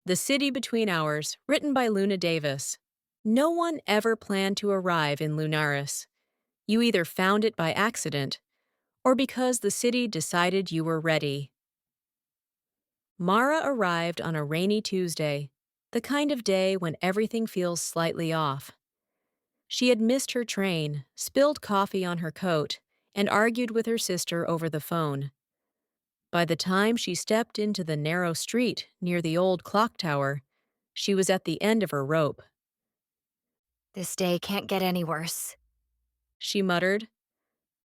The City Between Hours, written by Luna Davis. No one ever planned to arrive in Lunaris. You either found it by accident or because the city decided you were ready. Mara arrived on a rainy Tuesday, the kind of day when everything feels slightly off. She had missed her train, spilled coffee on her coat, and argued with her sister over the phone. By the time she stepped into the narrow street near the old clock tower, she was at the end of her rope. This day can't get any worse. She muttered.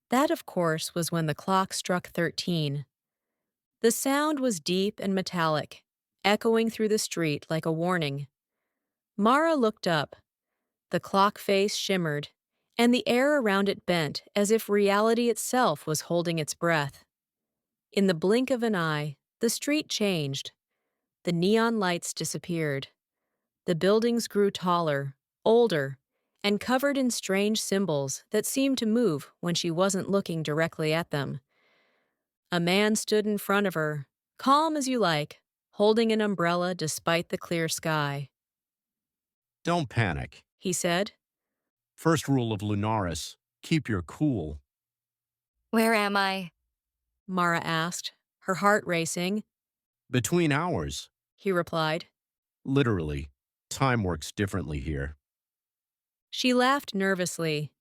That, of course, was when the clock struck 13. The sound was deep and metallic, echoing through the street like a warning. Mara looked up. The clock face shimmered, and the air around it bent as if reality itself was holding its breath. In the blink of an eye, the street changed. The neon lights disappeared. The buildings grew taller, older, and covered in strange symbols that seemed to move when she wasn't looking directly at them. A man stood in front of her, calm as you like, holding an umbrella despite the clear sky. Don't panic. He said. First rule of Lunaris, keep your cool. Where am I? Mara asked, her heart racing. Between hours. He replied. Literally, time works differently here. She laughed nervously.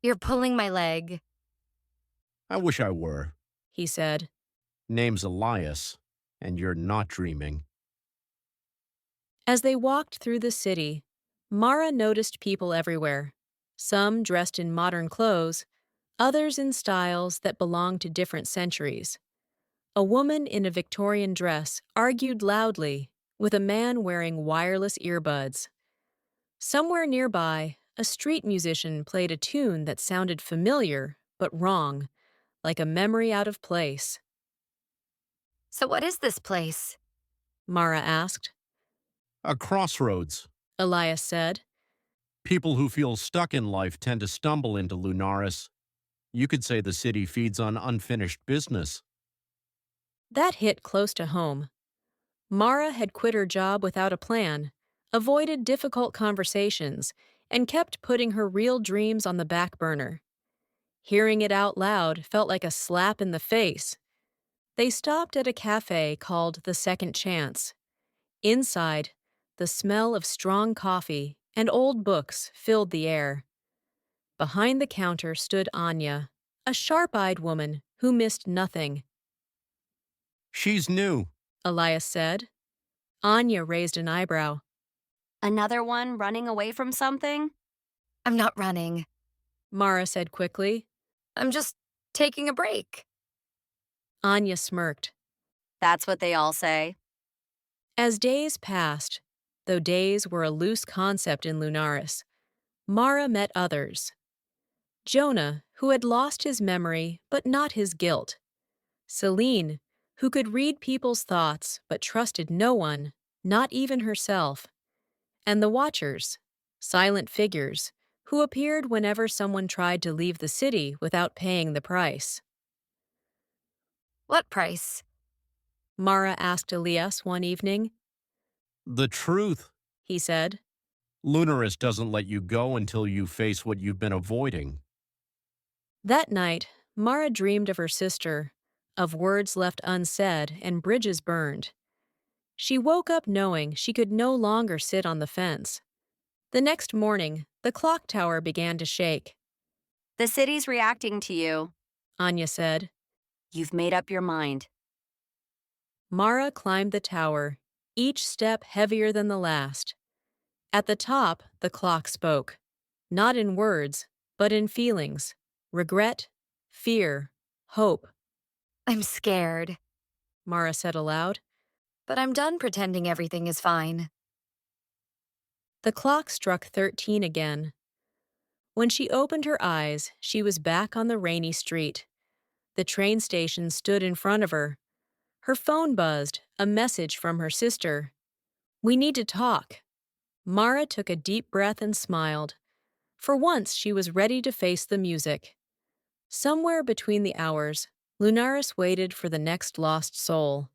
You're pulling my leg. I wish I were. He said. Name's Elias, and you're not dreaming. As they walked through the city, Mara noticed people everywhere, some dressed in modern clothes, others in styles that belonged to different centuries. A woman in a Victorian dress argued loudly with a man wearing wireless earbuds. Somewhere nearby, a street musician played a tune that sounded familiar but wrong, like a memory out of place. So what is this place? Mara asked. A crossroads. Elias said. People who feel stuck in life tend to stumble into Lunaris. You could say the city feeds on unfinished business. That hit close to home. Mara had quit her job without a plan, avoided difficult conversations, and kept putting her real dreams on the back burner. Hearing it out loud felt like a slap in the face. They stopped at a cafe called The Second Chance. Inside, the smell of strong coffee and old books filled the air. Behind the counter stood Anya, a sharp-eyed woman who missed nothing. She's new. Elias said. Anya raised an eyebrow. Another one running away from something? I'm not running. Mara said quickly. I'm just taking a break. Anya smirked. That's what they all say. As days passed, though days were a loose concept in Lunaris, Mara met others. Jonah, who had lost his memory but not his guilt. Celine, who could read people's thoughts but trusted no one, not even herself. And the Watchers, silent figures, who appeared whenever someone tried to leave the city without paying the price. What price? Mara asked Elias one evening. The truth. He said. Lunaris doesn't let you go until you face what you've been avoiding. That night, Mara dreamed of her sister, of words left unsaid and bridges burned. She woke up knowing she could no longer sit on the fence. The next morning, the clock tower began to shake. The city's reacting to you. Anya said. You've made up your mind. Mara climbed the tower, each step heavier than the last. At the top, the clock spoke, not in words, but in feelings, regret, fear, hope. I'm scared. Mara said aloud. But I'm done pretending everything is fine. The clock struck 13 again. When she opened her eyes, she was back on the rainy street. The train station stood in front of her. Her phone buzzed, a message from her sister. We need to talk. Mara took a deep breath and smiled. For once, she was ready to face the music. Somewhere between the hours, Lunaris waited for the next lost soul.